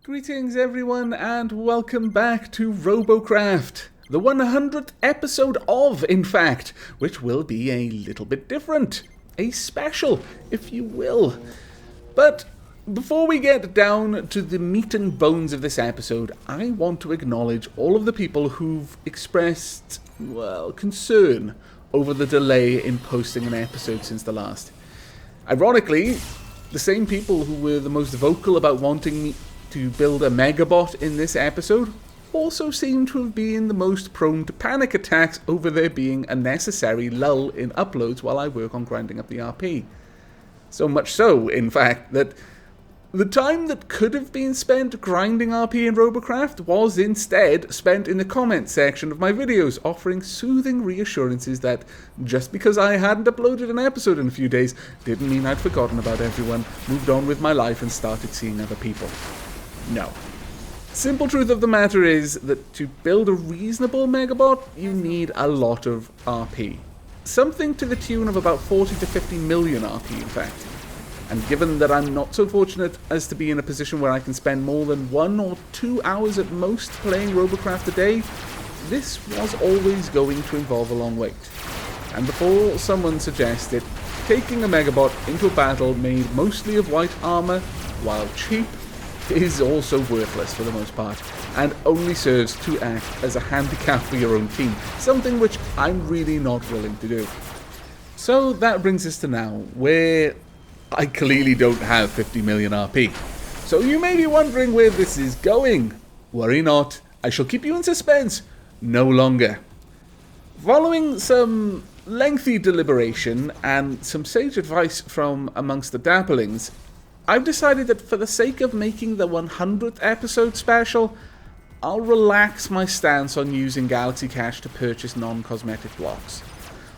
Greetings everyone and welcome back to Robocraft, the 100th episode of, in fact, which will be a little bit different, a special, if you will. But before we get down to the meat and bones of this episode, I want to acknowledge all of the people who've expressed, well, concern over the delay in posting an episode since the last. Ironically, the same people who were the most vocal about wanting me to build a megabot in this episode also seem to have been the most prone to panic attacks over there being a necessary lull in uploads while I work on grinding up the RP. So much so, in fact, that the time that could have been spent grinding RP in Robocraft was instead spent in the comment section of my videos, offering soothing reassurances that just because I hadn't uploaded an episode in a few days didn't mean I'd forgotten about everyone, moved on with my life and started seeing other people. No. Simple truth of the matter is that to build a reasonable megabot, you need a lot of RP. Something to the tune of about 40 to 50 million RP, in fact. And given that I'm not so fortunate as to be in a position where I can spend more than 1 or 2 hours at most playing Robocraft a day, this was always going to involve a long wait. And before someone suggested, taking a megabot into a battle made mostly of white armor, while cheap, is also worthless for the most part, and only serves to act as a handicap for your own team, something which I'm really not willing to do. So that brings us to now, where I clearly don't have 50 million RP. So you may be wondering where this is going. Worry not, I shall keep you in suspense no longer. Following some lengthy deliberation and some sage advice from amongst the dapplings, I've decided that for the sake of making the 100th episode special, I'll relax my stance on using Galaxy Cash to purchase non-cosmetic blocks.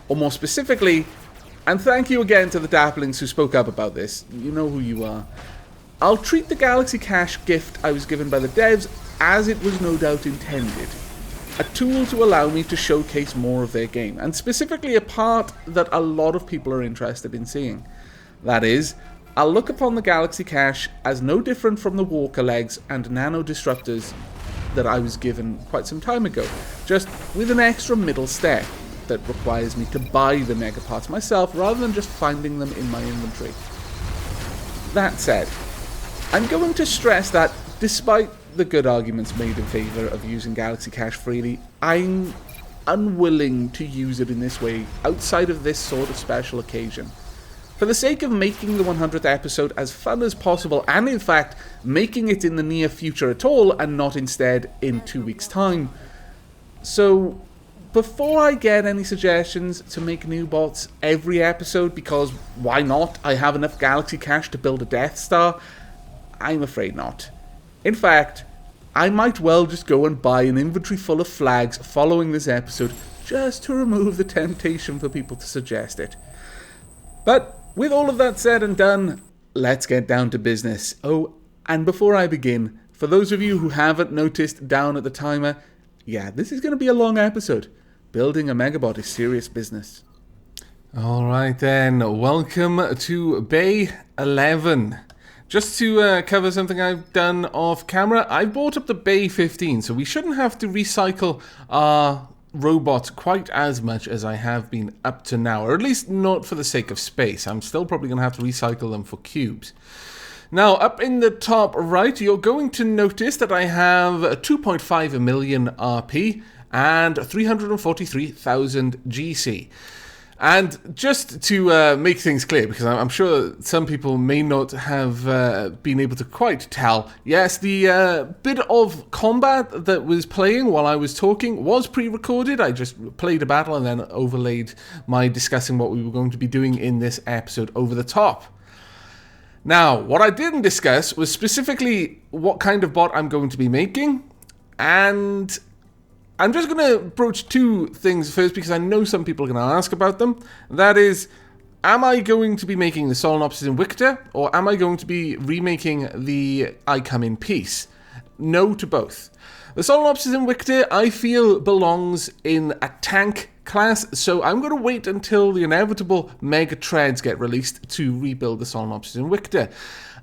Or more specifically, and thank you again to the dapplings who spoke up about this, you know who you are, I'll treat the Galaxy Cash gift I was given by the devs as it was no doubt intended. A tool to allow me to showcase more of their game, and specifically a part that a lot of people are interested in seeing. That is, I'll look upon the Galaxy Cash as no different from the Walker Legs and Nano Disruptors that I was given quite some time ago, just with an extra middle step that requires me to buy the mega parts myself rather than just finding them in my inventory. That said, I'm going to stress that despite the good arguments made in favour of using Galaxy Cash freely, I'm unwilling to use it in this way outside of this sort of special occasion. For the sake of making the 100th episode as fun as possible, and in fact, making it in the near future at all, and not instead in 2 weeks' time. So, before I get any suggestions to make new bots every episode, because why not? I have enough Galaxy Cash to build a Death Star, I'm afraid not. In fact, I might well just go and buy an inventory full of flags following this episode, just to remove the temptation for people to suggest it. But with all of that said and done, let's get down to business. Oh, and before I begin, for those of you who haven't noticed down at the timer, yeah, this is going to be a long episode. Building a megabot is serious business. Alright then, welcome to Bay 11. Just to cover something I've done off camera, I bought up the Bay 15, so we shouldn't have to recycle our robots quite as much as I have been up to now, or at least not for the sake of space. I'm still probably going to have to recycle them for cubes. Now, up in the top right, you're going to notice that I have 2.5 million RP and 343,000 GC. And just to make things clear, because I'm sure some people may not have been able to quite tell, yes, the bit of combat that was playing while I was talking was pre-recorded. I just played a battle and then overlaid my discussing what we were going to be doing in this episode over the top. Now, what I didn't discuss was specifically what kind of bot I'm going to be making, and I'm just going to broach two things first because I know some people are going to ask about them. That is, am I going to be making the Solenopsis Invicta, or am I going to be remaking the I Come in Peace? No to both. The Solenopsis Invicta, I feel, belongs in a tank class, so I'm going to wait until the inevitable Mega Treads get released to rebuild the Solenopsis Invicta.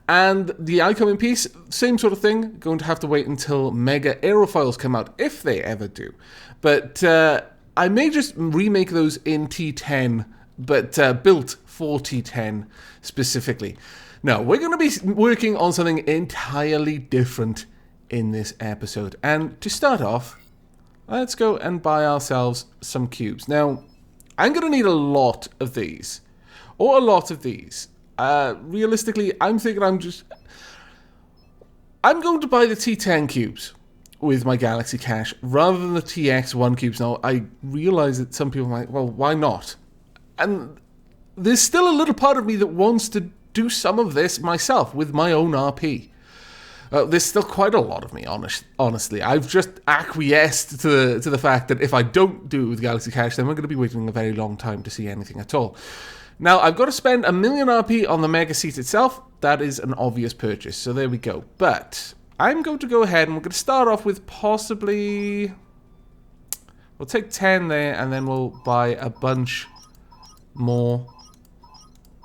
And the incoming piece, same sort of thing. Going to have to wait until Mega Aerofoils come out, if they ever do. But I may just remake those in T10, but built for T10 specifically. Now, we're going to be working on something entirely different in this episode. And to start off, let's go and buy ourselves some cubes. Now, I'm going to need a lot of these. Or a lot of these. Realistically, I'm thinking I'm going to buy the T10 cubes with my Galaxy Cash rather than the TX1 cubes. Now, I realize that some people might, well, why not? And there's still a little part of me that wants to do some of this myself with my own RP. There's still quite a lot of me, honestly. I've just acquiesced to the fact that if I don't do it with Galaxy Cash, then we're going to be waiting a very long time to see anything at all. Now, I've got to spend 1 million RP on the Mega Seat itself. That is an obvious purchase, so there we go. But I'm going to go ahead and we're going to start off with possibly... We'll take 10 there, and then we'll buy a bunch more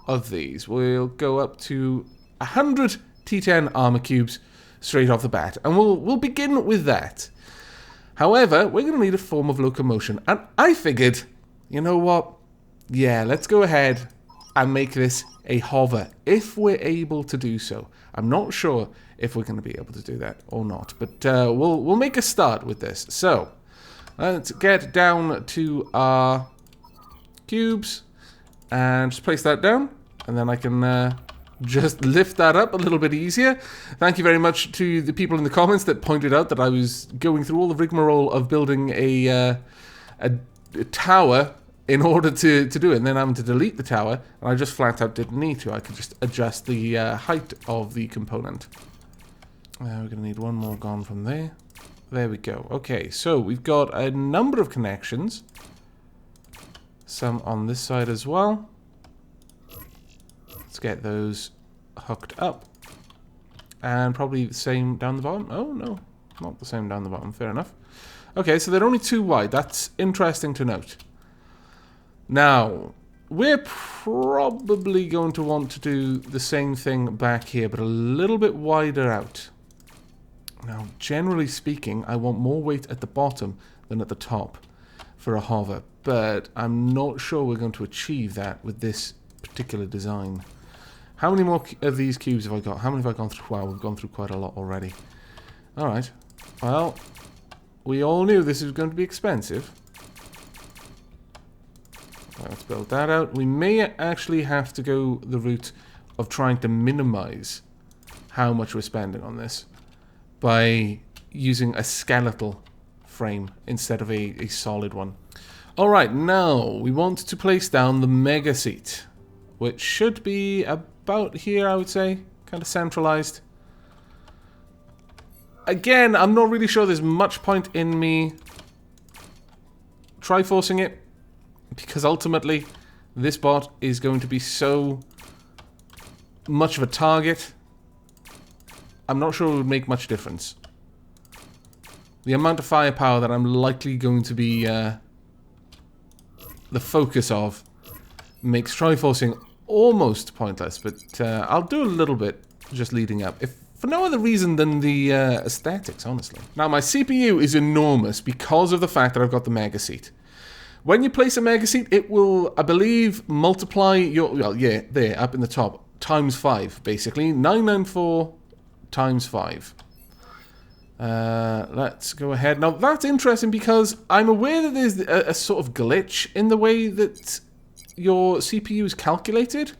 of these. We'll go up to 100 T10 armor cubes straight off the bat, and we'll begin with that. However, we're going to need a form of locomotion, and I figured, you know what? Yeah, let's go ahead and make this a hover, if we're able to do so. I'm not sure if we're going to be able to do that or not, but we'll make a start with this. So, let's get down to our cubes, and just place that down, and then I can just lift that up a little bit easier. Thank you very much to the people in the comments that pointed out that I was going through all the rigmarole of building a tower in order to do it, and then having to delete the tower, and I just flat out didn't need to. I could just adjust the height of the component. We're going to need one more gone from there. There we go. Okay, so we've got a number of connections. Some on this side as well. Let's get those hooked up. And probably the same down the bottom. Oh, no. Not the same down the bottom. Fair enough. Okay, so they're only 2 wide. That's interesting to note. Now, we're probably going to want to do the same thing back here, but a little bit wider out. Now, generally speaking, I want more weight at the bottom than at the top for a hover, but I'm not sure we're going to achieve that with this particular design. How many more of these cubes have I got? How many have I gone through? Wow, we've gone through quite a lot already. Alright, well, we all knew this was going to be expensive. Let's build that out. We may actually have to go the route of trying to minimize how much we're spending on this by using a skeletal frame instead of a solid one. Alright, now we want to place down the Mega Seat, which should be about here, I would say. Kind of centralized. Again, I'm not really sure there's much point in me triforcing it, because ultimately this bot is going to be so much of a target. I'm not sure it would make much difference. The amount of firepower that I'm likely going to be the focus of makes triforcing almost pointless, but I'll do a little bit just leading up, if for no other reason than the aesthetics, honestly. Now, my CPU is enormous because of the fact that I've got the Mega Seat. When you place a Mega Seat, it will, I believe, multiply your, well, yeah, there, up in the top, times 5, basically. 994 times 5. Let's go ahead. Now, that's interesting because I'm aware that there's a sort of glitch in the way that your CPU is calculated,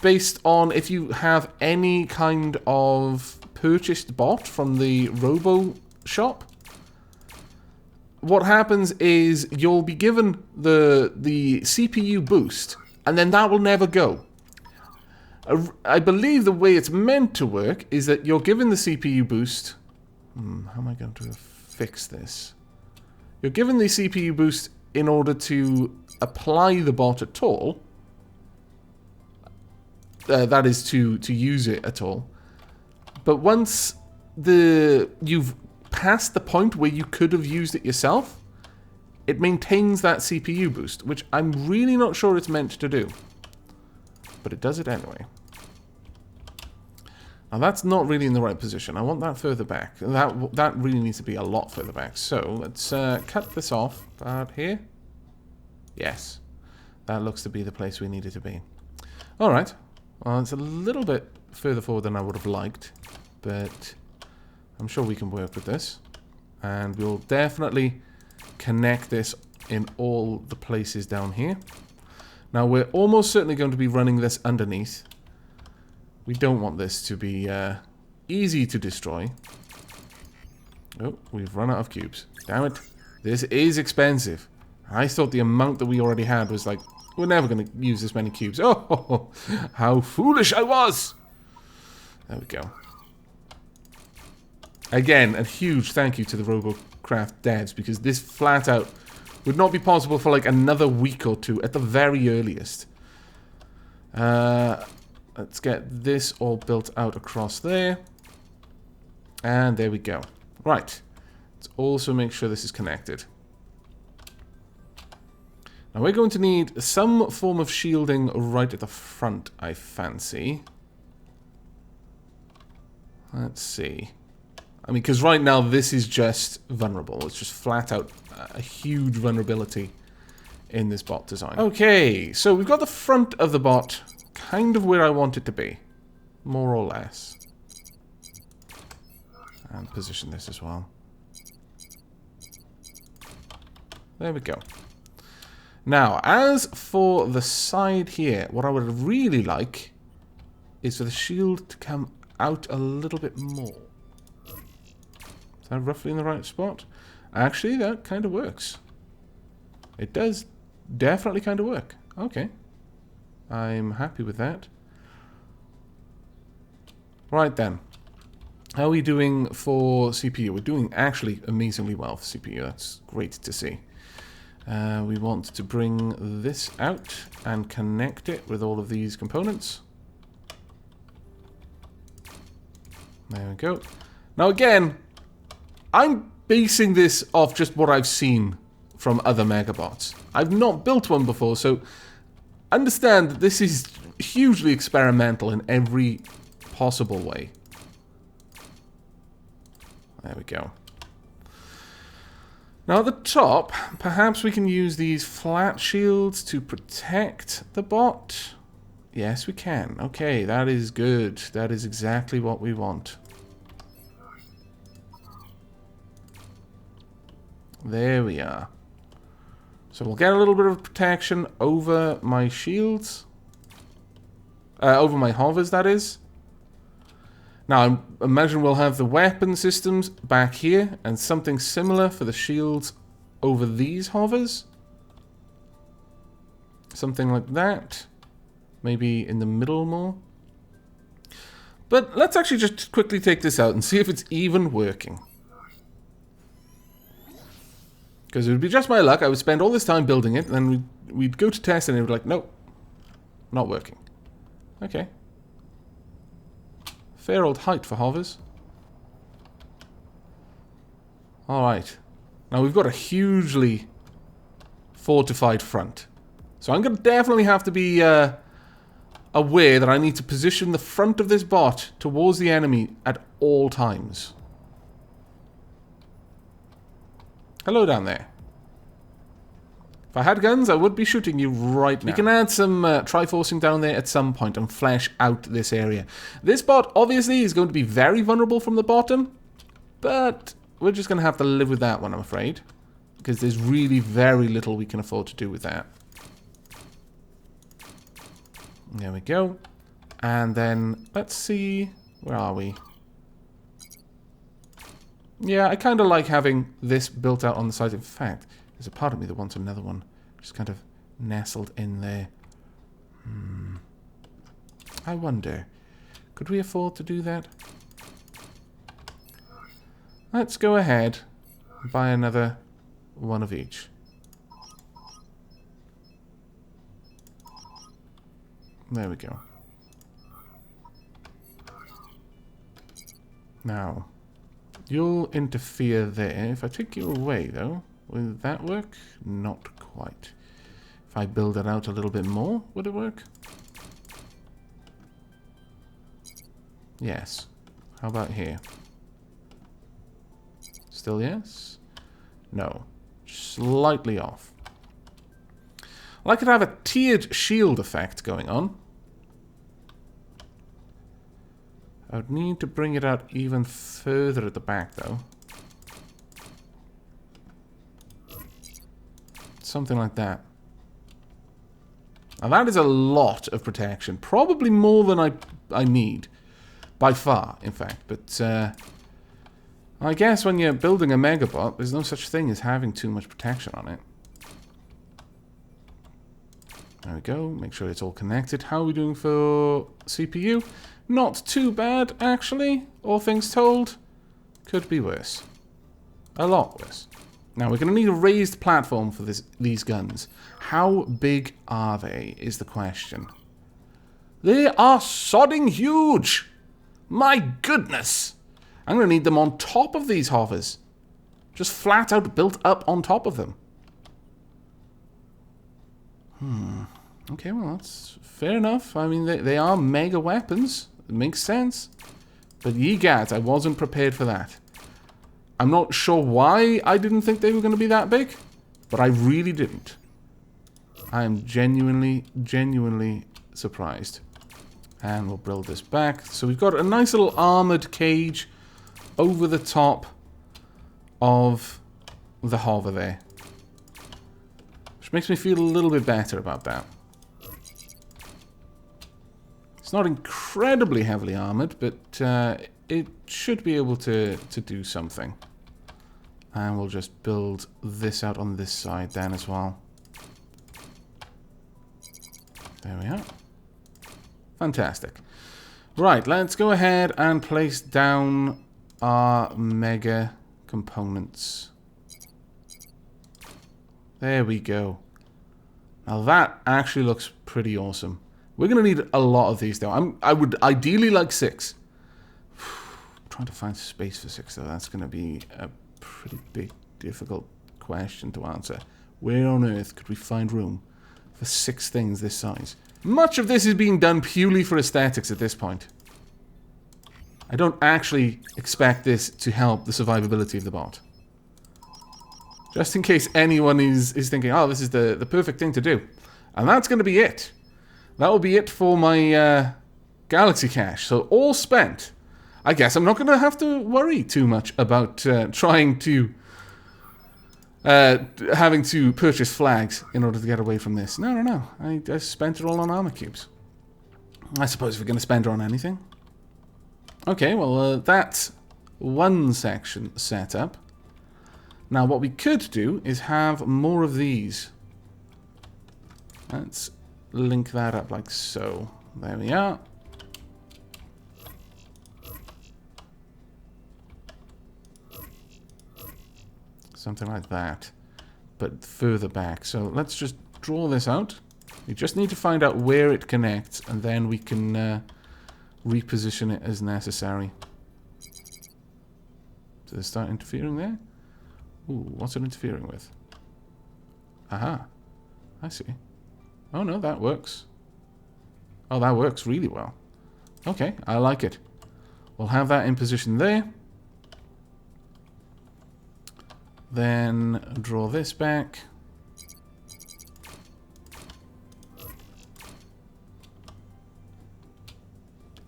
based on if you have any kind of purchased bot from the Robo shop. What happens is you'll be given the CPU boost, and then that will never go. I believe the way it's meant to work is that you're given the CPU boost. How am I going to fix this? You're given the CPU boost in order to apply the bot at all. That is to use it at all. But once you've past the point where you could have used it yourself, it maintains that CPU boost, which I'm really not sure it's meant to do. But it does it anyway. Now that's not really in the right position. I want that further back. That really needs to be a lot further back. So let's cut this off about here. Yes. That looks to be the place we need it to be. Alright. Well, it's a little bit further forward than I would have liked. But I'm sure we can work with this. And we'll definitely connect this in all the places down here. Now we're almost certainly going to be running this underneath. We don't want this to be easy to destroy. Oh, we've run out of cubes. Damn it. This is expensive. I thought the amount that we already had was like, we're never going to use this many cubes. Oh, how foolish I was. There we go. Again, a huge thank you to the Robocraft devs, because this flat out would not be possible for like another week or two at the very earliest. Let's get this all built out across there. And there we go. Right. Let's also make sure this is connected. Now we're going to need some form of shielding right at the front, I fancy. Let's see. I mean, because right now this is just vulnerable. It's just flat out a huge vulnerability in this bot design. Okay, so we've got the front of the bot kind of where I want it to be. More or less. And position this as well. There we go. Now, as for the side here, what I would really like is for the shield to come out a little bit more. Is that roughly in the right spot? Actually, that kind of works. It does definitely kind of work. Okay. I'm happy with that. Right then. How are we doing for CPU? We're doing actually amazingly well for CPU. That's great to see. We want to bring this out and connect it with all of these components. There we go. Now again, I'm basing this off just what I've seen from other Megabots. I've not built one before, so understand that this is hugely experimental in every possible way. There we go. Now at the top, perhaps we can use these flat shields to protect the bot. Yes, we can. Okay, that is good. That is exactly what we want. There we are. So we'll get a little bit of protection over my shields. Over my hovers, that is. Now, I imagine we'll have the weapon systems back here, and something similar for the shields over these hovers. Something like that. Maybe in the middle more. But let's actually just quickly take this out and see if it's even working. Because it would be just my luck. I would spend all this time building it, and then we'd go to test, and it would be like, nope, not working. Okay. Fair old height for hovers. Alright. Now we've got a hugely fortified front. So I'm going to definitely have to be aware that I need to position the front of this bot towards the enemy at all times. Hello down there. If I had guns, I would be shooting you right now. We can add some Triforcing down there at some point and flesh out this area. This bot, obviously, is going to be very vulnerable from the bottom, but we're just going to have to live with that one, I'm afraid, because there's really very little we can afford to do with that. There we go. And then, let's see, where are we? Yeah, I kind of like having this built out on the side. In fact, there's a part of me that wants another one just kind of nestled in there. I wonder, could we afford to do that? Let's go ahead and buy another one of each. There we go. Now, you'll interfere there. If I take you away, though, will that work? Not quite. If I build it out a little bit more, would it work? Yes. How about here? Still yes? No. Slightly off. Well, I could have a tiered shield effect going on. I would need to bring it out even further at the back, though. Something like that. Now that is a lot of protection. Probably more than I need. By far, in fact. But I guess when you're building a Megabot, there's no such thing as having too much protection on it. There we go. Make sure it's all connected. How are we doing for CPU? Not too bad, actually. All things told. Could be worse. A lot worse. Now, we're going to need a raised platform for these guns. How big are they, is the question. They are sodding huge! My goodness! I'm going to need them on top of these hovers. Just flat out built up on top of them. Okay, well, that's fair enough. I mean, they are mega weapons. It makes sense. But ye gads, I wasn't prepared for that. I'm not sure why I didn't think they were going to be that big, but I really didn't. I am genuinely surprised. And we'll build this back. So we've got a nice little armored cage over the top of the hover there. Which makes me feel a little bit better about that. It's not incredibly heavily armored, but it should be able to do something. And we'll just build this out on this side then as well. There we are. Fantastic. Right, let's go ahead and place down our mega components. There we go. Now that actually looks pretty awesome. We're going to need a lot of these though. I would ideally like 6. Trying to find space for 6 though. That's going to be a pretty big, difficult question to answer. Where on earth could we find room for 6 things this size? Much of this is being done purely for aesthetics at this point. I don't actually expect this to help the survivability of the bot. Just in case anyone is thinking, oh, this is the perfect thing to do. And that's going to be it. That will be it for my Galaxy Cache. So all spent. I guess I'm not going to have to worry too much about trying to... having to purchase flags in order to get away from this. No. I spent it all on armor cubes. I suppose if we're going to spend it on anything. Okay, well, that's one section set up. Now, what we could do is have more of these. Let's link that up like so. There we are. Something like that, but further back. So let's just draw this out. We just need to find out where it connects, and then we can reposition it as necessary. Does it start interfering there? Ooh, what's it interfering with? Aha, I see. Oh no, that works. Oh, that works really well. Okay, I like it. We'll have that in position there. Then draw this back.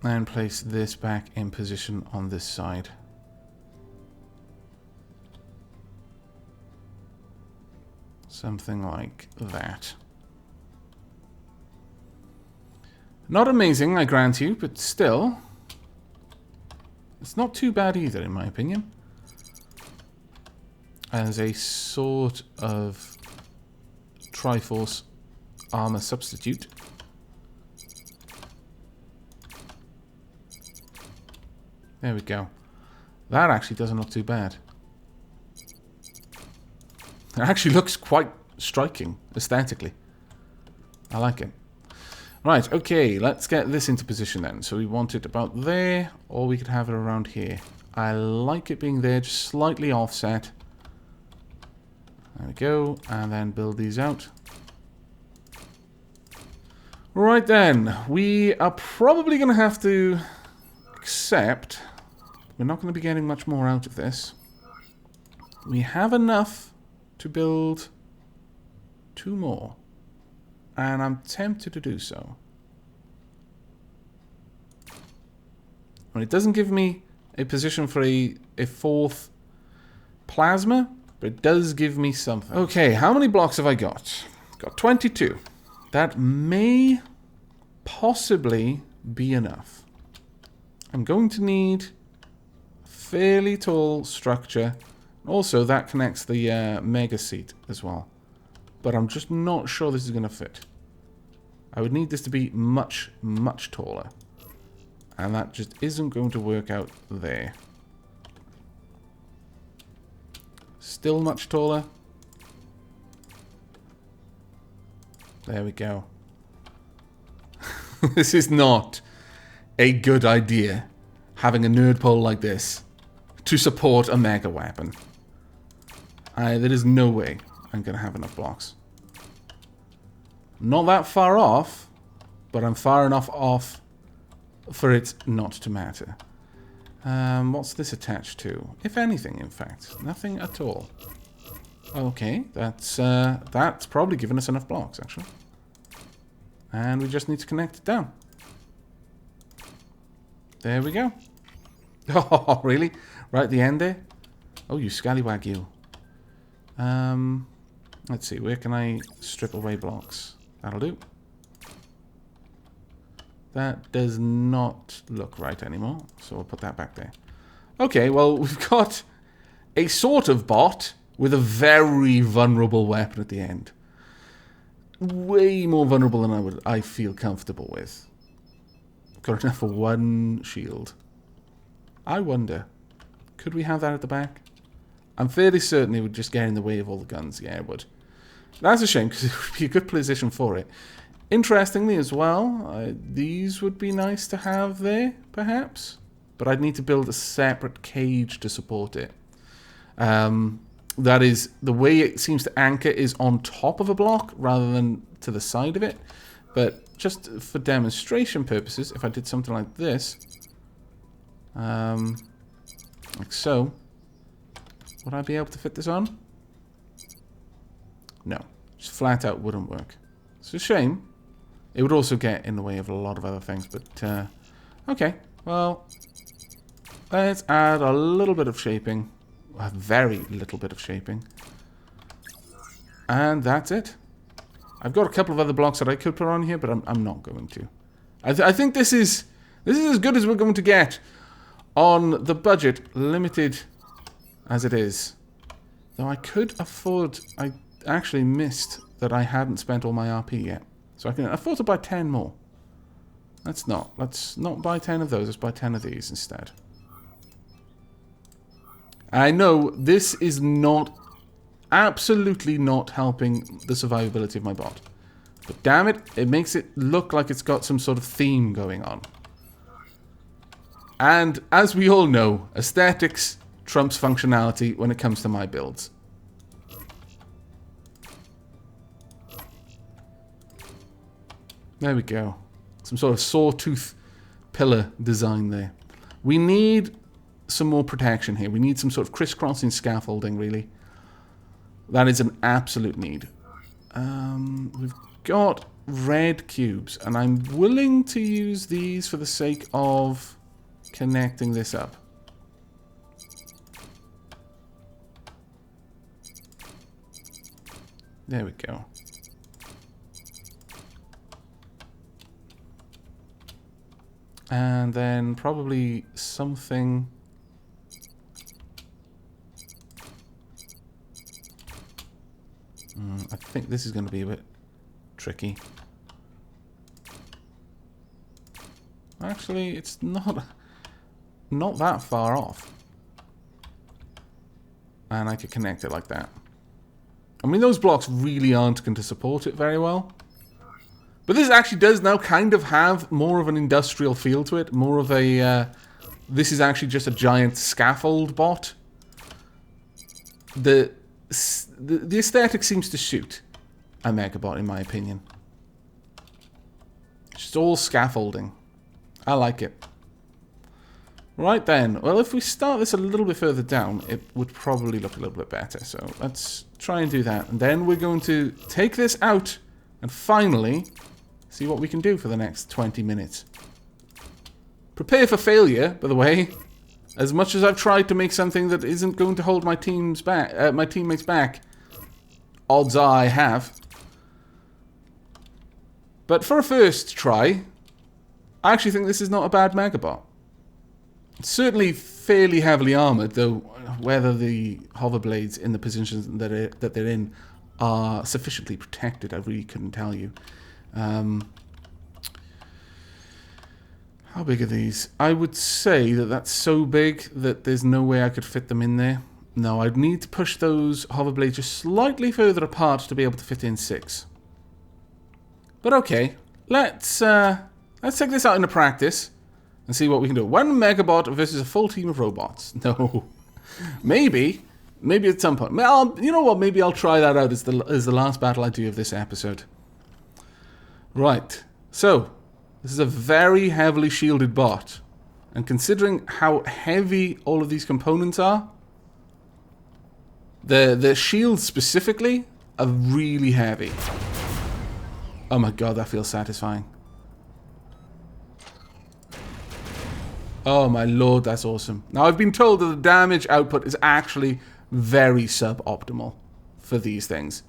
And place this back in position on this side. Something like that. Not amazing, I grant you, but still, it's not too bad either, in my opinion. As a sort of Triforce armor substitute. There we go. That actually doesn't look too bad. It actually looks quite striking, aesthetically. I like it. Right, okay, let's get this into position then. So we want it about there, or we could have it around here. I like it being there, just slightly offset. There we go, and then build these out. Right then, we are probably going to have to Except, we're not going to be getting much more out of this. We have enough to build 2 more. And I'm tempted to do so. And it doesn't give me a position for a 4th plasma, but it does give me something. Okay, how many blocks have I got? Got 22. That may possibly be enough. I'm going to need a fairly tall structure. Also, that connects the mega seat as well. But I'm just not sure this is going to fit. I would need this to be much, much taller. And that just isn't going to work out there. Still much taller. There we go. This is not a good idea, having a nerd pole like this to support a mega weapon. There is no way I'm going to have enough blocks. Not that far off, but I'm far enough off for it not to matter. What's this attached to? If anything, in fact. Nothing at all. Okay, that's probably given us enough blocks, actually. And we just need to connect it down. There we go. Oh, really? Right at the end there? Oh, you scallywag, you. Let's see, where can I strip away blocks? That'll do. That does not look right anymore, so we'll put that back there. Okay, well, we've got a sort of bot with a very vulnerable weapon at the end. Way more vulnerable than I feel comfortable with. Got enough for 1 shield. I wonder, could we have that at the back? I'm fairly certain it would just get in the way of all the guns. Yeah, it would. That's a shame, because it would be a good position for it. Interestingly as well, these would be nice to have there, perhaps. But I'd need to build a separate cage to support it. That is, the way it seems to anchor is on top of a block rather than to the side of it. But just for demonstration purposes, if I did something like this, like so, would I be able to fit this on? No, just flat out wouldn't work. It's a shame. It would also get in the way of a lot of other things, but okay, well, let's add a little bit of shaping, a very little bit of shaping, and that's it. I've got a couple of other blocks that I could put on here, but I'm not going to. I think this is as good as we're going to get on the budget, limited as it is. Though I could afford. I actually missed that I hadn't spent all my RP yet. So I can afford to buy 10 more. Let's not buy 10 of those. Let's buy 10 of these instead. I know this is not, absolutely not helping the survivability of my bot. But damn it, it makes it look like it's got some sort of theme going on. And as we all know, aesthetics trumps functionality when it comes to my builds. There we go. Some sort of sawtooth pillar design there. We need some more protection here. We need some sort of crisscrossing scaffolding, really. That is an absolute need. We've got red cubes, and I'm willing to use these for the sake of connecting this up. There we go. And then probably something... I think this is going to be a bit tricky. Actually, it's not that far off. And I could connect it like that. I mean, those blocks really aren't going to support it very well. But this actually does now kind of have more of an industrial feel to it. More of a... this is actually just a giant scaffold bot. The aesthetic seems to suit a Megabot, in my opinion. It's just all scaffolding. I like it. Right then. Well, if we start this a little bit further down, it would probably look a little bit better. So let's try and do that. And then we're going to take this out and finally see what we can do for the next 20 minutes. Prepare for failure, by the way. As much as I've tried to make something that isn't going to hold my teammates back, odds are I have. But for a first try, I actually think this is not a bad Megabot. It's certainly fairly heavily armoured, though whether the hoverblades in the positions that they're in are sufficiently protected, I really couldn't tell you. How big are these? I would say that that's so big that there's no way I could fit them in there. No, I'd need to push those hoverblades just slightly further apart to be able to fit in 6. But okay, let's take this out into practice and see what we can do. 1 Megabot versus a full team of robots. No, maybe at some point. Well, you know what? Maybe I'll try that out as the last battle I do of this episode. Right. So this is a very heavily shielded bot, and considering how heavy all of these components are, the shields specifically are really heavy. Oh my god, that feels satisfying. Oh my lord, that's awesome. Now, I've been told that the damage output is actually very suboptimal for these things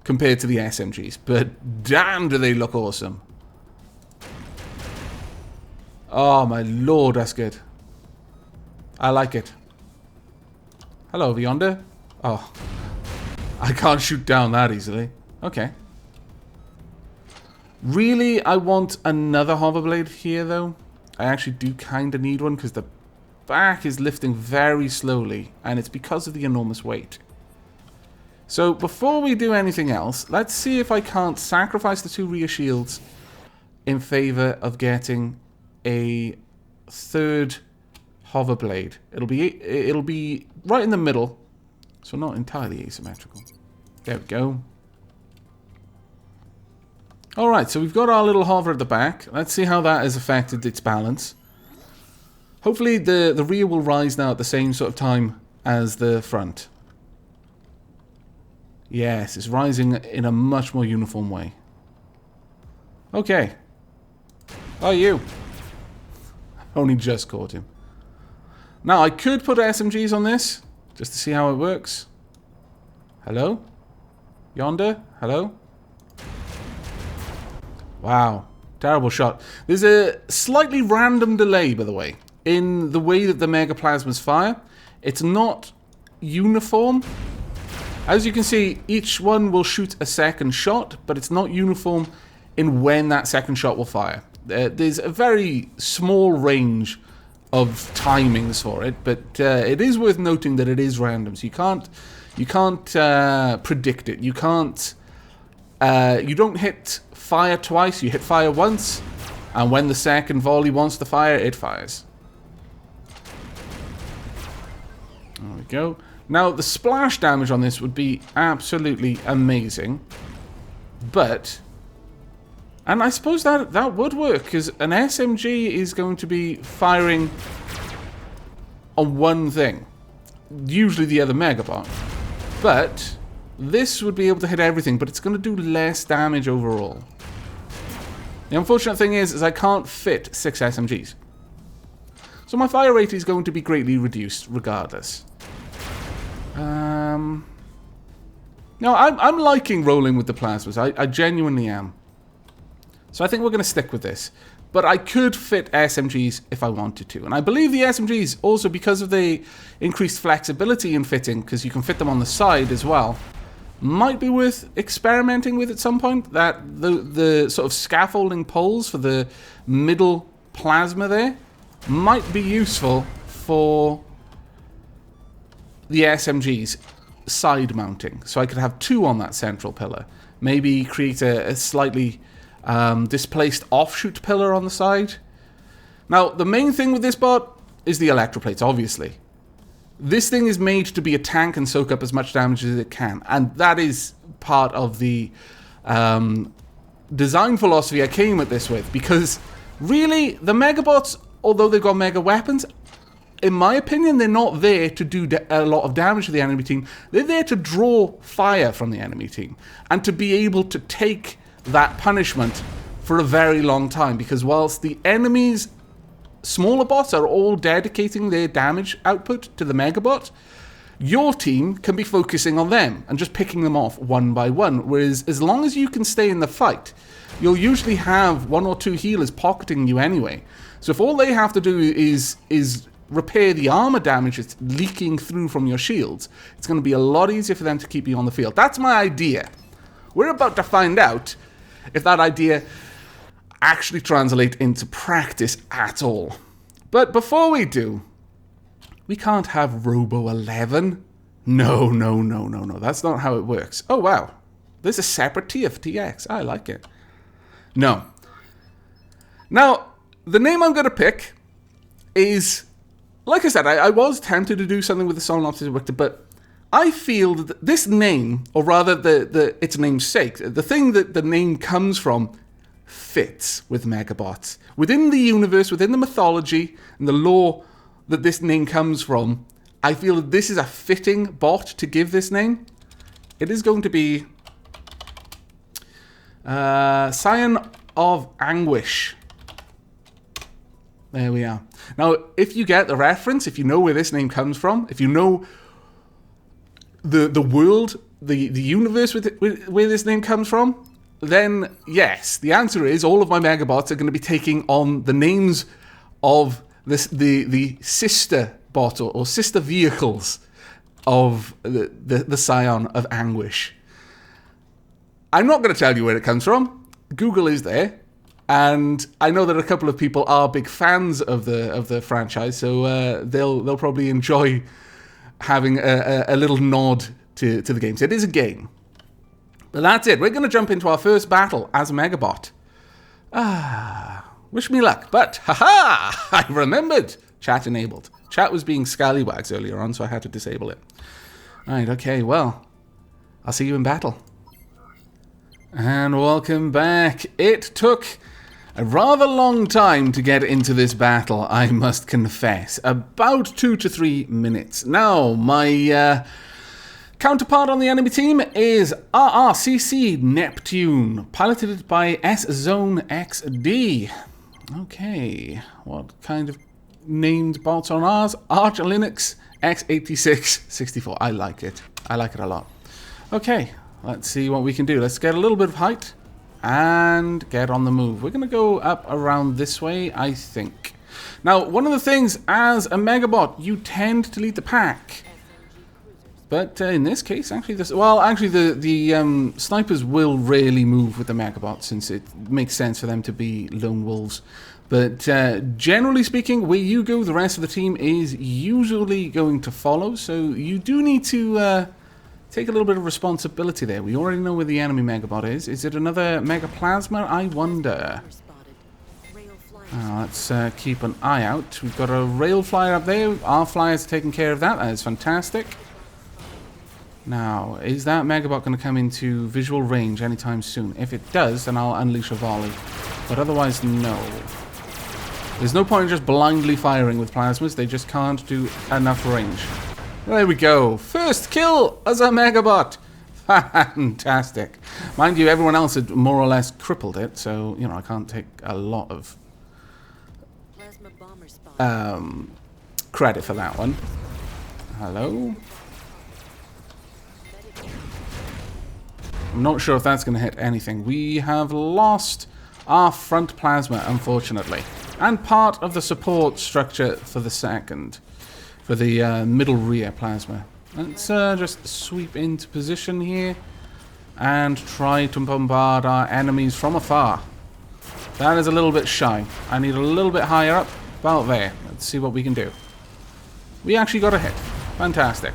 compared to the SMGs, but damn do they look awesome. Oh my lord, that's good. I like it. Hello, over yonder. Oh, I can't shoot down that easily. Okay. Really, I want another hoverblade here, though. I actually do kind of need one because the back is lifting very slowly, and it's because of the enormous weight. So before we do anything else, let's see if I can't sacrifice the 2 rear shields in favor of getting a 3rd hoverblade. It'll be right in the middle, so not entirely asymmetrical. There we go. Alright, so we've got our little hover at the back. Let's see how that has affected its balance. Hopefully the rear will rise now at the same sort of time as the front. Yes, it's rising in a much more uniform way. Okay. Oh, you. Only just caught him. Now, I could put SMGs on this, just to see how it works. Hello? Yonder? Hello? Wow. Terrible shot. There's a slightly random delay, by the way, in the way that the Mega Plasmas fire. It's not uniform. As you can see, each one will shoot a second shot, but it's not uniform in when that second shot will fire. There's a very small range of timings for it, but it is worth noting that it is random, so you can't predict it. You can't. You don't hit fire twice. You hit fire once, and when the second volley wants to fire, it fires. There we go. Now the splash damage on this would be absolutely amazing, but. And I suppose that would work, because an SMG is going to be firing on one thing. Usually the other Megabot. But this would be able to hit everything, but it's going to do less damage overall. The unfortunate thing is I can't fit 6 SMGs. So my fire rate is going to be greatly reduced regardless. No, I'm liking rolling with the plasmas. I genuinely am. So I think we're going to stick with this. But I could fit SMGs if I wanted to. And I believe the SMGs, also because of the increased flexibility in fitting, because you can fit them on the side as well, might be worth experimenting with at some point. That the sort of scaffolding poles for the middle plasma there might be useful for the SMGs side mounting. So I could have 2 on that central pillar. Maybe create a slightly displaced offshoot pillar on the side. Now, the main thing with this bot is the electroplates, obviously. This thing is made to be a tank and soak up as much damage as it can, and that is part of the design philosophy I came at this with, because really, the Megabots, although they've got mega weapons, in my opinion, they're not there to do a lot of damage to the enemy team. They're there to draw fire from the enemy team and to be able to take that punishment for a very long time. Because whilst the enemy's smaller bots are all dedicating their damage output to the Megabot, your team can be focusing on them and just picking them off one by one. Whereas as long as you can stay in the fight, you'll usually have 1 or 2 healers pocketing you anyway. So if all they have to do is repair the armor damage that's leaking through from your shields, it's going to be a lot easier for them to keep you on the field. That's my idea. We're about to find out if that idea actually translates into practice at all. But before we do, we can't have Robo 11. No. That's not how it works. Oh, wow. There's a separate tier for TX. I like it. No. Now, the name I'm going to pick is, like I said, I was tempted to do something with the Solenopsis Victor, but I feel that this name, or rather its namesake, the thing that the name comes from, fits with Megabots. Within the universe, within the mythology, and the lore that this name comes from, I feel that this is a fitting bot to give this name. It is going to be Scion of Anguish. There we are. Now, if you get the reference, if you know where this name comes from, if you know the world, the universe where this name comes from, then yes, the answer is all of my Megabots are going to be taking on the names of the sister bot or sister vehicles of the Scion of Anguish. I'm not going to tell you where it comes from. Google is there. And I know that a couple of people are big fans of the franchise, so they'll probably enjoy having a little nod to the games. It is a game. But that's it. We're going to jump into our first battle as a Megabot. Wish me luck. But, haha! I remembered. Chat enabled. Chat was being scallywags earlier on, so I had to disable it. Alright, okay, well, I'll see you in battle. And welcome back. It took a rather long time to get into this battle, I must confess. About 2 to 3 minutes. Now, my counterpart on the enemy team is RRCC Neptune, piloted by S-Zone XD. Okay, what kind of named bots on ours? Arch Linux x86-64. I like it. I like it a lot. Okay, let's see what we can do. Let's get a little bit of height and get on the move. We're going to go up around this way, I think. Now, one of the things as a Megabot, you tend to lead the pack. But in this case, actually, the snipers will rarely move with the Megabot, since it makes sense for them to be lone wolves. But generally speaking, where you go, the rest of the team is usually going to follow. So you do need to take a little bit of responsibility there. We already know where the enemy Megabot is. Is it another Mega Plasma? I wonder. Let's keep an eye out. We've got a rail flyer up there. Our flyers are taking care of that. That is fantastic. Now, is that Megabot going to come into visual range anytime soon? If it does, then I'll unleash a volley. But otherwise, no. There's no point in just blindly firing with plasmas. They just can't do enough range. There we go. First kill as a Megabot. Fantastic. Mind you, everyone else had more or less crippled it, so, you know, I can't take a lot of credit for that one. Hello? I'm not sure if that's going to hit anything. We have lost our front plasma, unfortunately. And part of the support structure for the second. For the middle rear plasma. Let's just sweep into position here. And try to bombard our enemies from afar. That is a little bit shy. I need a little bit higher up. About there. Let's see what we can do. We actually got a hit. Fantastic.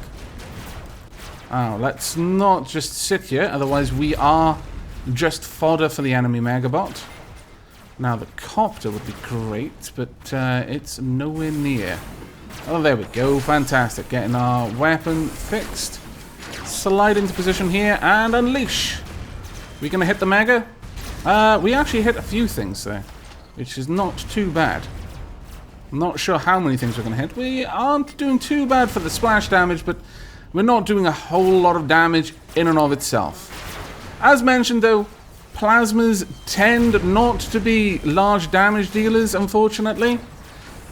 Oh, let's not just sit here, otherwise we are just fodder for the enemy Megabot. Now, the copter would be great, but it's nowhere near. Oh, there we go. Fantastic. Getting our weapon fixed. Slide into position here and unleash. We going to hit the Mega? We actually hit a few things there, which is not too bad. I'm not sure how many things we're going to hit. We aren't doing too bad for the splash damage, but we're not doing a whole lot of damage in and of itself. As mentioned, though, plasmas tend not to be large damage dealers, unfortunately,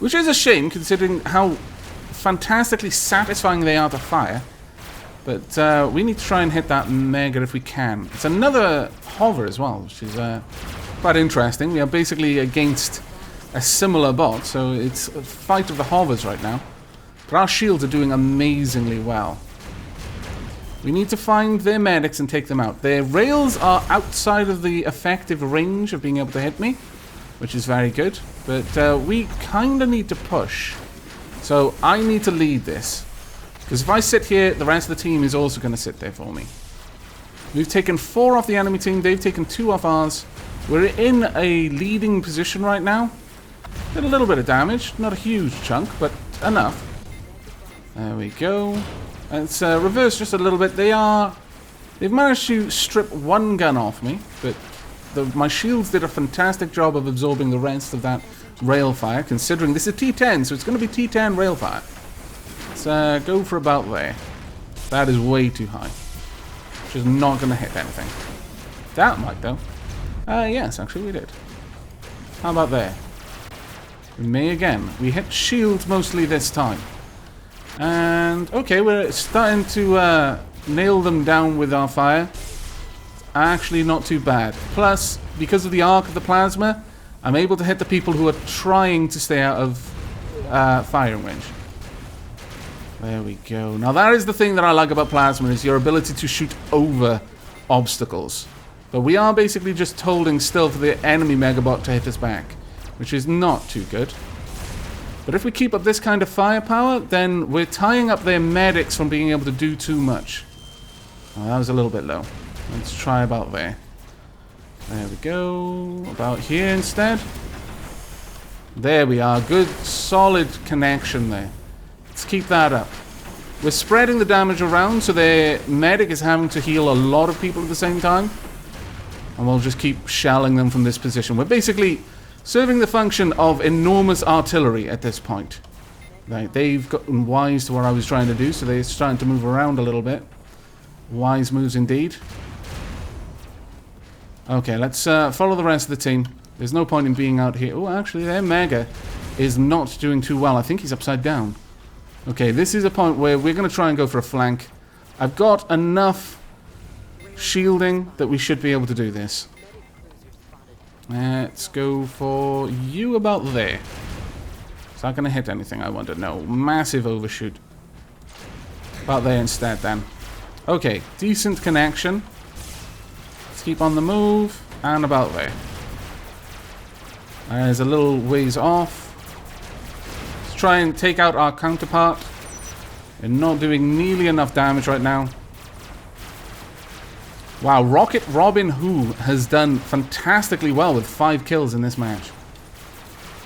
which is a shame considering how fantastically satisfying they are to fire. But we need to try and hit that Mega if we can. It's another hover as well, which is quite interesting. We are basically against a similar bot, so it's a fight of the hovers right now. But our shields are doing amazingly well. We need to find their medics and take them out. Their rails are outside of the effective range of being able to hit me, which is very good. But we kind of need to push. So I need to lead this. Because if I sit here, the rest of the team is also going to sit there for me. We've taken 4 off the enemy team. They've taken 2 off ours. We're in a leading position right now. Did a little bit of damage. Not a huge chunk, but enough. There we go. Let's reverse just a little bit. They've managed to strip 1 gun off me, but my shields did a fantastic job of absorbing the rest of that rail fire, considering this is T10, so it's going to be T10 rail fire. Let's go for about there. That is way too high. Which is not going to hit anything. That might, though. Yes, actually we did. How about there? We may again. We hit shields mostly this time. And, okay, we're starting to nail them down with our fire. Actually not too bad. Plus, because of the arc of the plasma, I'm able to hit the people who are trying to stay out of firing range. There we go. Now that is the thing that I like about plasma, is your ability to shoot over obstacles. But we are basically just holding still for the enemy Megabot to hit us back, which is not too good. But if we keep up this kind of firepower, then we're tying up their medics from being able to do too much. Oh, that was a little bit low. Let's try about there. There we go. About here instead. There we are. Good, solid connection there. Let's keep that up. We're spreading the damage around, so their medic is having to heal a lot of people at the same time. And we'll just keep shelling them from this position. We're basically serving the function of enormous artillery at this point. Right, they've gotten wise to what I was trying to do, so they're starting to move around a little bit. Wise moves indeed. Okay, let's follow the rest of the team. There's no point in being out here. Oh, actually, their Mega is not doing too well. I think he's upside down. Okay, this is a point where we're going to try and go for a flank. I've got enough shielding that we should be able to do this. Let's go for you about there. Is that going to hit anything, I wonder? No. Massive overshoot. About there instead, then. Okay, decent connection. Let's keep on the move. And about there. There's a little ways off. Let's try and take out our counterpart. We're not doing nearly enough damage right now. Wow, Rocket Robin Who has done fantastically well with 5 kills in this match.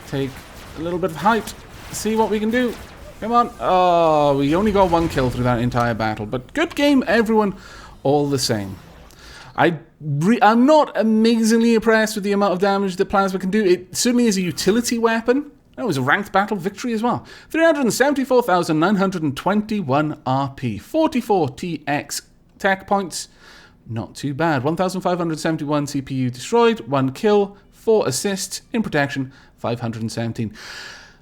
Take a little bit of height. See what we can do. Come on. Oh, we only got 1 kill through that entire battle. But good game, everyone, all the same. I'm not amazingly impressed with the amount of damage that Plasma can do. It certainly is a utility weapon. That was a ranked battle victory as well. 374,921 RP. 44 TX tech points. Not too bad. 1,571 CPU destroyed. 1 kill. 4 assists. In protection, 517.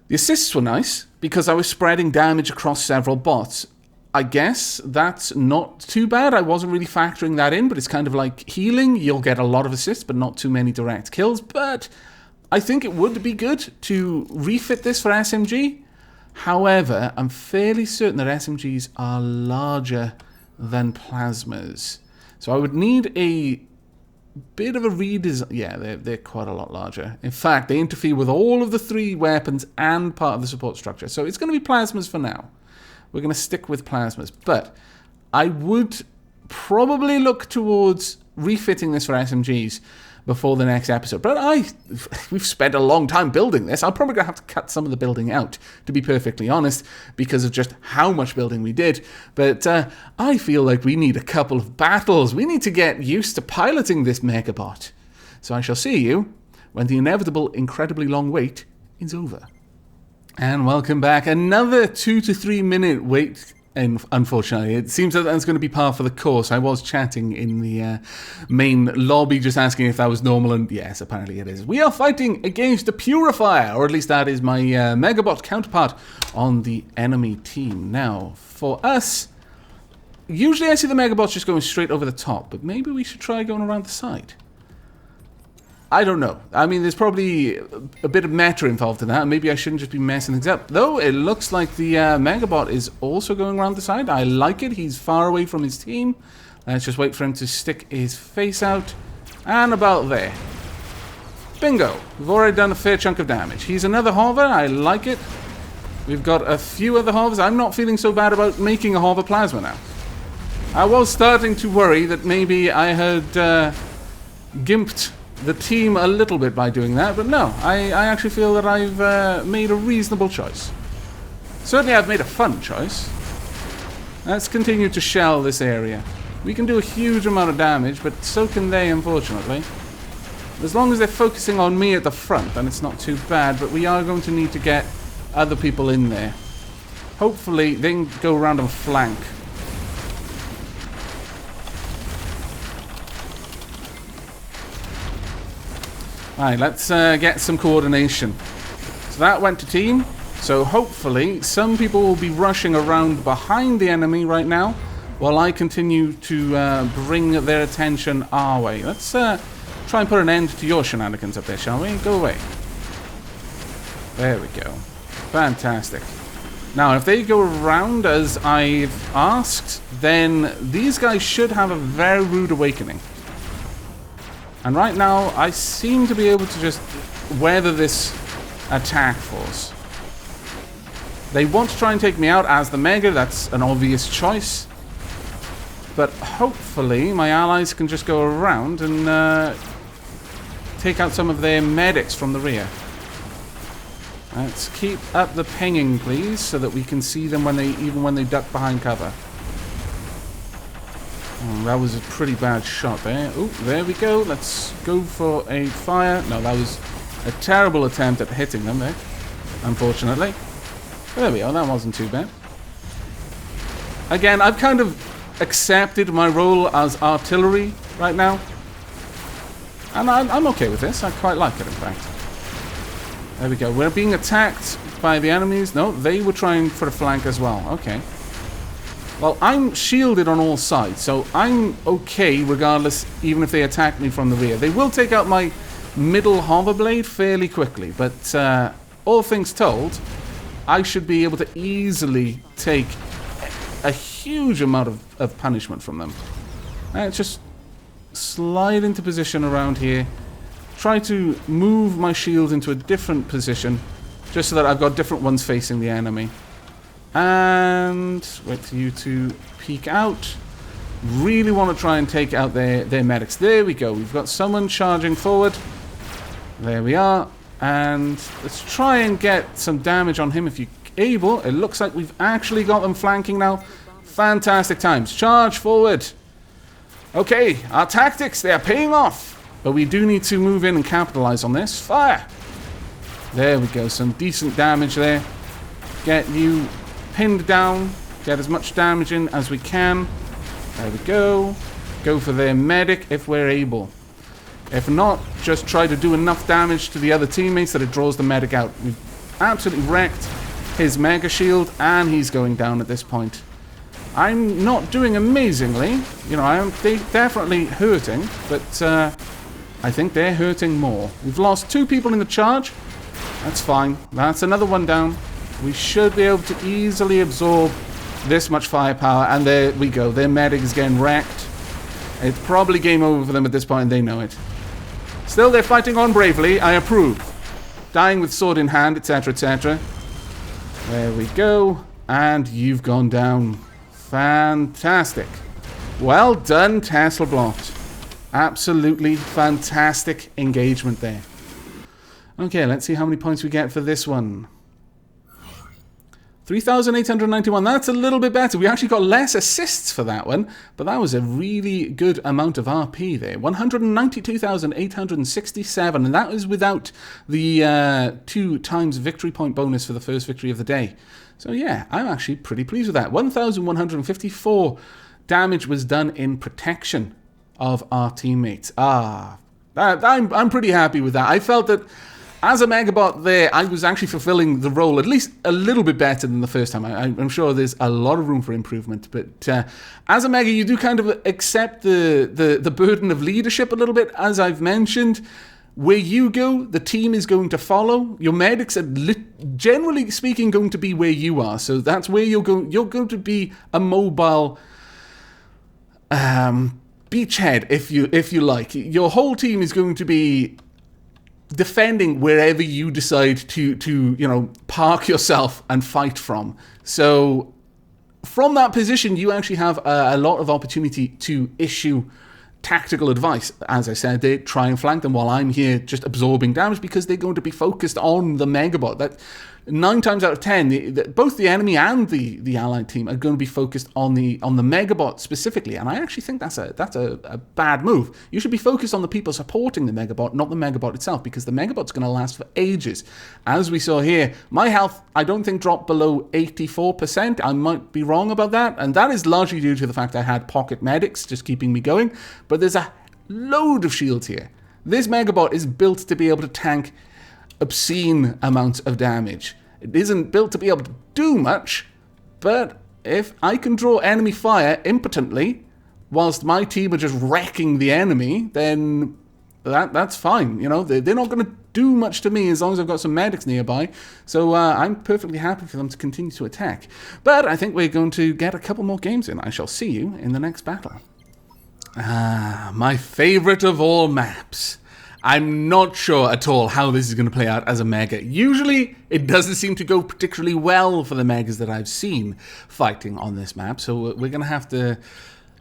The assists were nice because I was spreading damage across several bots. I guess that's not too bad. I wasn't really factoring that in, but it's kind of like healing. You'll get a lot of assists, but not too many direct kills. But I think it would be good to refit this for SMG. However, I'm fairly certain that SMGs are larger than plasmas. So I would need a bit of a redesign. Yeah, they're quite a lot larger. In fact, they interfere with all of the 3 weapons and part of the support structure. So it's going to be plasmas for now. We're going to stick with plasmas. But I would probably look towards refitting this for SMGs before the next episode. But we've spent a long time building this. I'm probably going to have to cut some of the building out, to be perfectly honest, because of just how much building we did. But I feel like we need a couple of battles. We need to get used to piloting this Megabot. So I shall see you when the inevitable, incredibly long wait is over. And welcome back. Another 2 to 3 minute wait. And unfortunately, it seems that that's going to be par for the course. I was chatting in the main lobby, just asking if that was normal, and yes, apparently it is. We are fighting against the Purifier, or at least that is my Megabot counterpart on the enemy team. Now, for us, usually I see the Megabots just going straight over the top, but maybe we should try going around the side. I don't know. I mean, there's probably a bit of meta involved in that. Maybe I shouldn't just be messing things up. Though, it looks like the Megabot is also going around the side. I like it. He's far away from his team. Let's just wait for him to stick his face out. And about there. Bingo. We've already done a fair chunk of damage. He's another hover. I like it. We've got a few other hovers. I'm not feeling so bad about making a hover plasma now. I was starting to worry that maybe I had gimped the team a little bit by doing that, but no, I actually feel that I've made a reasonable choice. Certainly I've made a fun choice. Let's continue to shell this area. We can do a huge amount of damage, but so can they, unfortunately. As long as they're focusing on me at the front, then it's not too bad, but we are going to need to get other people in there. Hopefully they can go around and flank. Alright, let's get some coordination. So that went to team. So hopefully some people will be rushing around behind the enemy right now while I continue to bring their attention our way. Let's try and put an end to your shenanigans up there, shall we? Go away. There we go. Fantastic. Now, if they go around as I've asked, then these guys should have a very rude awakening. And right now, I seem to be able to just weather this attack force. They want to try and take me out as the Mega. That's an obvious choice. But hopefully, my allies can just go around and take out some of their medics from the rear. Let's keep up the pinging, please, so that we can see them even when they duck behind cover. Oh, that was a pretty bad shot there. Oh, there we go. Let's go for a fire. No, that was a terrible attempt at hitting them there, unfortunately. There we are. That wasn't too bad. Again, I've kind of accepted my role as artillery right now. And I'm okay with this. I quite like it, in fact. There we go. We're being attacked by the enemies. No, they were trying for a flank as well. Okay. Well, I'm shielded on all sides, so I'm okay regardless, even if they attack me from the rear. They will take out my middle hoverblade fairly quickly, but all things told, I should be able to easily take a huge amount of punishment from them. Let's just slide into position around here. Try to move my shield into a different position, just so that I've got different ones facing the enemy. And wait for you to peek out. Really want to try and take out their medics. There we go. We've got someone charging forward. There we are. And let's try and get some damage on him if you're able. It looks like we've actually got them flanking now. Fantastic times. Charge forward. Okay, our tactics, they are paying off. But we do need to move in and capitalize on this. Fire. There we go. Some decent damage there. Get you pinned down, get as much damage in as we can. There we go. Go for their medic if we're able. If not, just try to do enough damage to the other teammates that it draws the medic out. We've absolutely wrecked his mega shield, and he's going down at this point. I'm not doing amazingly. You know, they're definitely hurting, but I think they're hurting more. We've lost 2 people in the charge. That's fine. That's another one down. We should be able to easily absorb this much firepower, and there we go. Their medic is getting wrecked. It's probably game over for them at this point, and they know it. Still, they're fighting on bravely. I approve. Dying with sword in hand, etc., etc. There we go. And you've gone down. Fantastic. Well done, Tasselblot. Absolutely fantastic engagement there. Okay, let's see how many points we get for this one. 3,891. That's a little bit better. We actually got less assists for that one, but that was a really good amount of RP there. 192,867, and that was without the 2 times victory point bonus for the first victory of the day. So yeah, I'm actually pretty pleased with that. 1,154 damage was done in protection of our teammates. I'm pretty happy with that. I felt that as a Megabot there, I was actually fulfilling the role at least a little bit better than the first time. I'm sure there's a lot of room for improvement, but as a Mega, you do kind of accept the burden of leadership a little bit, as I've mentioned. Where you go, the team is going to follow. Your medics are, generally speaking, going to be where you are. So that's where you're going. You're going to be a mobile beachhead, if you like. Your whole team is going to be defending wherever you decide to park yourself and fight from. So from that position, you actually have a lot of opportunity to issue tactical advice. As I said, they try and flank them while I'm here just absorbing damage, because they're going to be focused on the Megabot. That 9 times out of 10, both the enemy and the allied team are going to be focused on the Megabot specifically, and I actually think that's a bad move. You should be focused on the people supporting the Megabot, not the Megabot itself, because the Megabot's going to last for ages. As we saw here, my health, I don't think, dropped below 84%. I might be wrong about that, and that is largely due to the fact I had pocket medics just keeping me going, but there's a load of shields here. This Megabot is built to be able to tank obscene amounts of damage. It isn't built to be able to do much, but if I can draw enemy fire impotently whilst my team are just wrecking the enemy, then that's fine. They're not going to do much to me as long as I've got some medics nearby. So I'm perfectly happy for them to continue to attack. But I think we're going to get a couple more games in. I shall see you in the next battle. My favorite of all maps. I'm not sure at all how this is going to play out as a Mega. Usually, it doesn't seem to go particularly well for the Megas that I've seen fighting on this map, so we're going to have to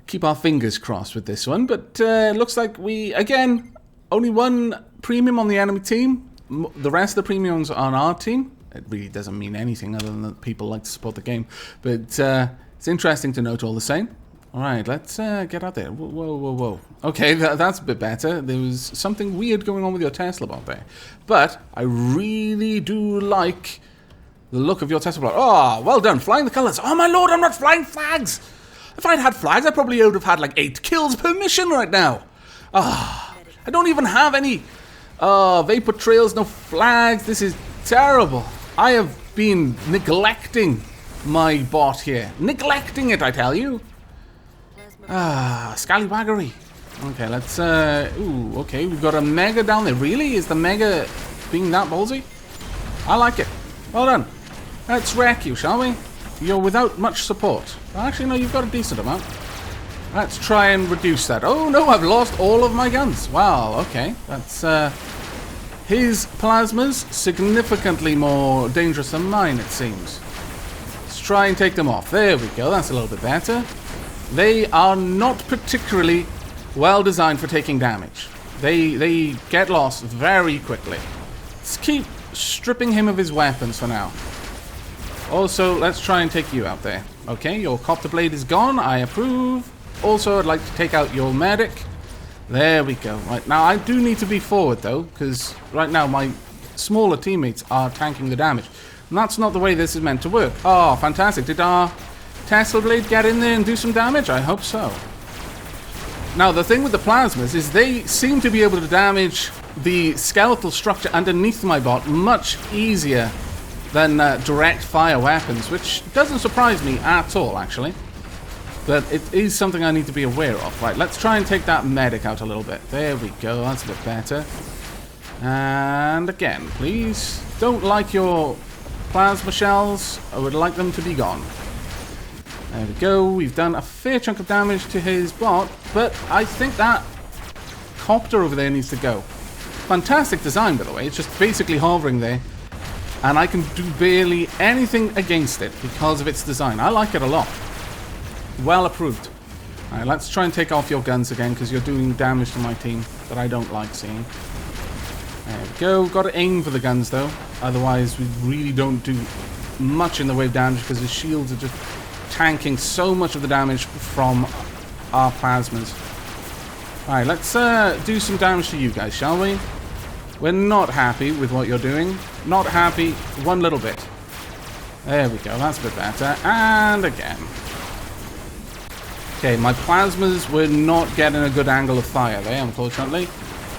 keep our fingers crossed with this one. But it looks like we, again, only one premium on the enemy team. The rest of the premiums on our team. It really doesn't mean anything other than that people like to support the game. But it's interesting to note all the same. Alright, let's get out there. Whoa. Okay, that's a bit better. There was something weird going on with your Tesla bot there. But I really do like the look of your Tesla bot. Oh, well done. Flying the colours. Oh my lord, I'm not flying flags. If I'd had flags, I probably would have had like 8 kills per mission right now. I don't even have any vapor trails, no flags. This is terrible. I have been neglecting my bot here. Neglecting it, I tell you. Scallywaggery. Okay, let's, okay, we've got a Mega down there. Really? Is the Mega being that ballsy? I like it. Well done. Let's wreck you, shall we? You're without much support. Actually, no, you've got a decent amount. Let's try and reduce that. Oh, no, I've lost all of my guns. Wow, okay. That's, his plasmas, significantly more dangerous than mine, it seems. Let's try and take them off. There we go. That's a little bit better. They are not particularly well designed for taking damage. They get lost very quickly. Let's keep stripping him of his weapons for now. Also, let's try and take you out there. Okay, your copter blade is gone. I approve. Also, I'd like to take out your medic. There we go. Right, now I do need to be forward though, because right now my smaller teammates are tanking the damage. And that's not the way this is meant to work. Oh, fantastic. Did our Tesla blade get in there and do some damage? I hope so. Now, the thing with the plasmas is they seem to be able to damage the skeletal structure underneath my bot much easier than direct fire weapons, which doesn't surprise me at all, actually. But it is something I need to be aware of. Right, let's try and take that medic out a little bit. There we go, that's a bit better. And again, please don't like your plasma shells. I would like them to be gone. There we go. We've done a fair chunk of damage to his bot, but I think that copter over there needs to go. Fantastic design, by the way. It's just basically hovering there, and I can do barely anything against it because of its design. I like it a lot. Well approved. Alright, let's try and take off your guns again, because you're doing damage to my team that I don't like seeing. There we go. Got to aim for the guns, though. Otherwise, we really don't do much in the way of damage because his shields are just tanking so much of the damage from our plasmas. Alright, let's do some damage to you guys, shall we? We're not happy with what you're doing. Not happy one little bit. There we go, that's a bit better. And again. Okay, my plasmas were not getting a good angle of fire there, unfortunately.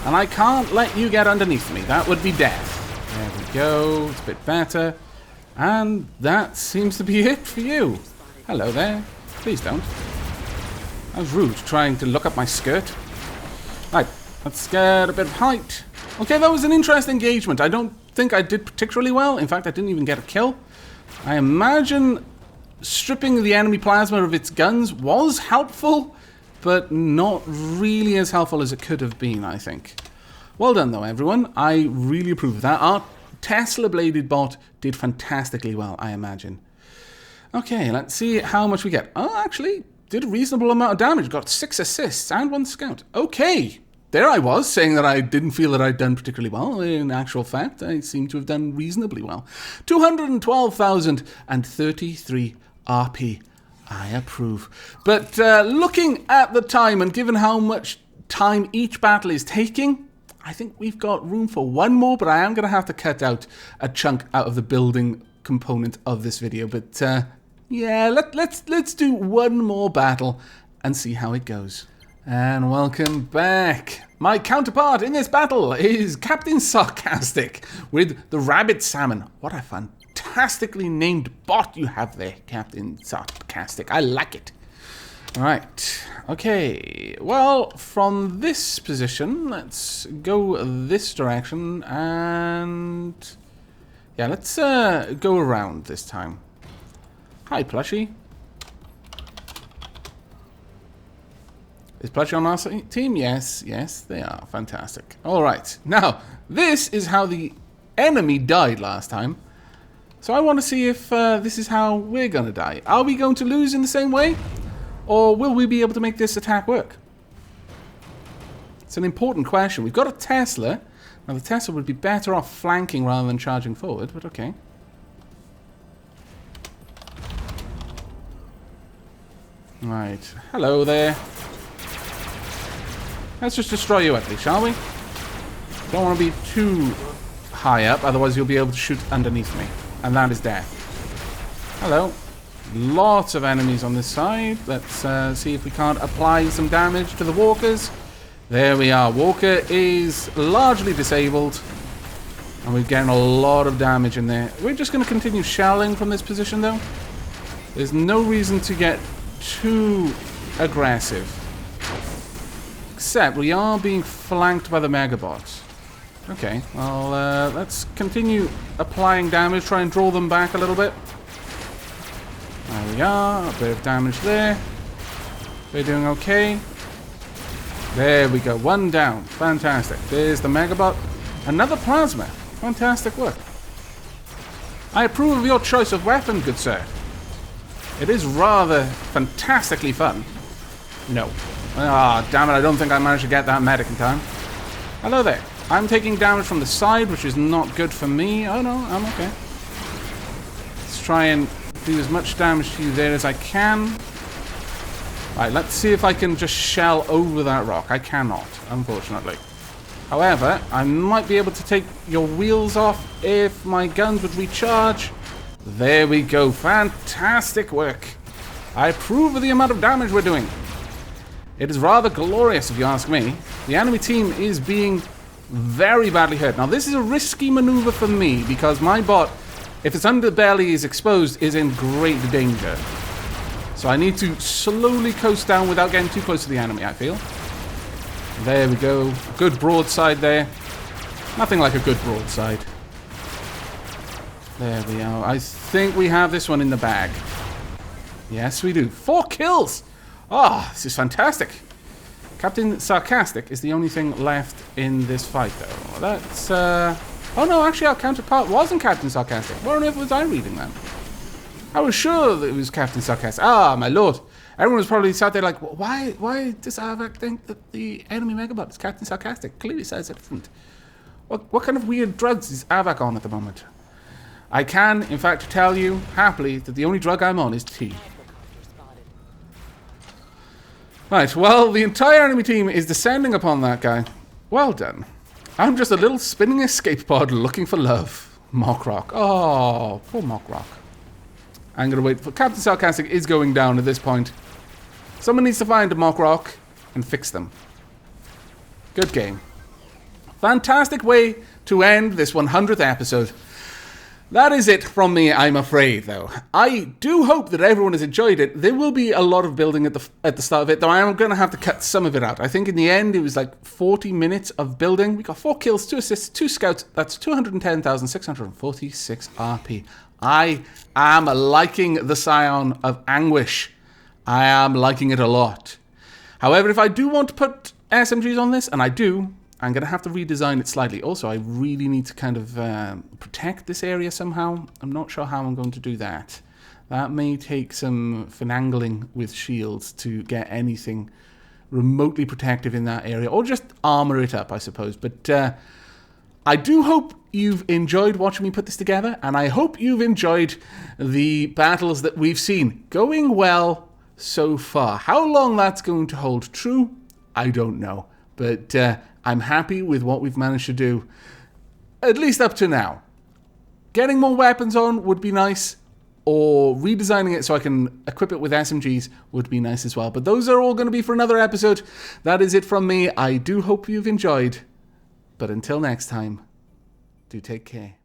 And I can't let you get underneath me. That would be death. There we go, it's a bit better. And that seems to be it for you. Hello there. Please don't. That was rude, trying to look up my skirt. Right, let's get a bit of height. Okay, that was an interesting engagement. I don't think I did particularly well. In fact, I didn't even get a kill. I imagine stripping the enemy plasma of its guns was helpful, but not really as helpful as it could have been, I think. Well done, though, everyone. I really approve of that. Our Tesla-bladed bot did fantastically well, I imagine. Okay, let's see how much we get. Oh, actually, did a reasonable amount of damage. Got 6 assists and 1 scout. Okay, there I was, saying that I didn't feel that I'd done particularly well. In actual fact, I seem to have done reasonably well. 212,033 RP. I approve. But looking at the time, and given how much time each battle is taking, I think we've got room for one more, but I am going to have to cut out a chunk out of the building component of this video. But yeah, let's do one more battle and see how it goes. And welcome back. My counterpart in this battle is Captain Sarcastic with the Rabbit Salmon. What a fantastically named bot you have there, Captain Sarcastic. I like it. Alright, okay. Well, from this position, let's go this direction and... yeah, let's go around this time. Hi, Plushie. Is Plushie on our team? Yes, yes, they are. Fantastic. All right. Now, this is how the enemy died last time. So I want to see if this is how we're going to die. Are we going to lose in the same way? Or will we be able to make this attack work? It's an important question. We've got a Tesla. Now, the Tesla would be better off flanking rather than charging forward, but okay. Right. Hello there. Let's just destroy you at least, shall we? Don't want to be too high up, otherwise you'll be able to shoot underneath me. And that is death. Hello. Lots of enemies on this side. Let's see if we can't apply some damage to the walkers. There we are. Walker is largely disabled. And we're getting a lot of damage in there. We're just going to continue shelling from this position, though. There's no reason to get too aggressive. Except we are being flanked by the Megabots. Okay, well, let's continue applying damage, try and draw them back a little bit. There we are, a bit of damage there. We're doing okay. There we go, one down. Fantastic. There's the Megabot. Another Plasma. Fantastic work. I approve of your choice of weapon, good sir. It is rather fantastically fun. No. Ah, damn it, I don't think I managed to get that medic in time. Hello there. I'm taking damage from the side, which is not good for me. Oh no, I'm okay. Let's try and do as much damage to you there as I can. Right, let's see if I can just shell over that rock. I cannot, unfortunately. However, I might be able to take your wheels off if my guns would recharge. There we go. Fantastic work. I approve of the amount of damage we're doing. It is rather glorious, if you ask me. The enemy team is being very badly hurt. Now, this is a risky maneuver for me because my bot, if its underbelly is exposed, is in great danger. So I need to slowly coast down without getting too close to the enemy, I feel. There we go. Good broadside there. Nothing like a good broadside. There we are. I think we have this one in the bag. Yes, we do. 4 kills! Ah, oh, this is fantastic. Captain Sarcastic is the only thing left in this fight, though. That's, oh no, actually our counterpart wasn't Captain Sarcastic. What on earth was I reading then? I was sure that it was Captain Sarcastic. Ah, my lord. Everyone was probably sat there like, why does Avak think that the enemy Megabot is Captain Sarcastic? Clearly says it isn't. What kind of weird drugs is Avak on at the moment? I can, in fact, tell you happily that the only drug I'm on is tea. Right, well, the entire enemy team is descending upon that guy. Well done. I'm just a little spinning escape pod looking for love. Mock Rock. Oh, poor Mock Rock. I'm going to wait for... Captain Sarcastic is going down at this point. Someone needs to find a Mock Rock and fix them. Good game. Fantastic way to end this 100th episode. That is it from me, I'm afraid, though. I do hope that everyone has enjoyed it. There will be a lot of building at the start of it, though I am going to have to cut some of it out. I think in the end it was like 40 minutes of building. We got 4 kills, 2 assists, 2 scouts. That's 210,646 RP. I am liking the Scion of Anguish. I am liking it a lot. However, if I do want to put SMGs on this, and I do, I'm going to have to redesign it slightly. Also, I really need to kind of protect this area somehow. I'm not sure how I'm going to do that. That may take some finagling with shields to get anything remotely protective in that area. Or just armor it up, I suppose. But I do hope you've enjoyed watching me put this together. And I hope you've enjoyed the battles that we've seen. Going well so far. How long that's going to hold true, I don't know. But... I'm happy with what we've managed to do, at least up to now. Getting more weapons on would be nice, or redesigning it so I can equip it with SMGs would be nice as well. But those are all going to be for another episode. That is it from me. I do hope you've enjoyed. But until next time, do take care.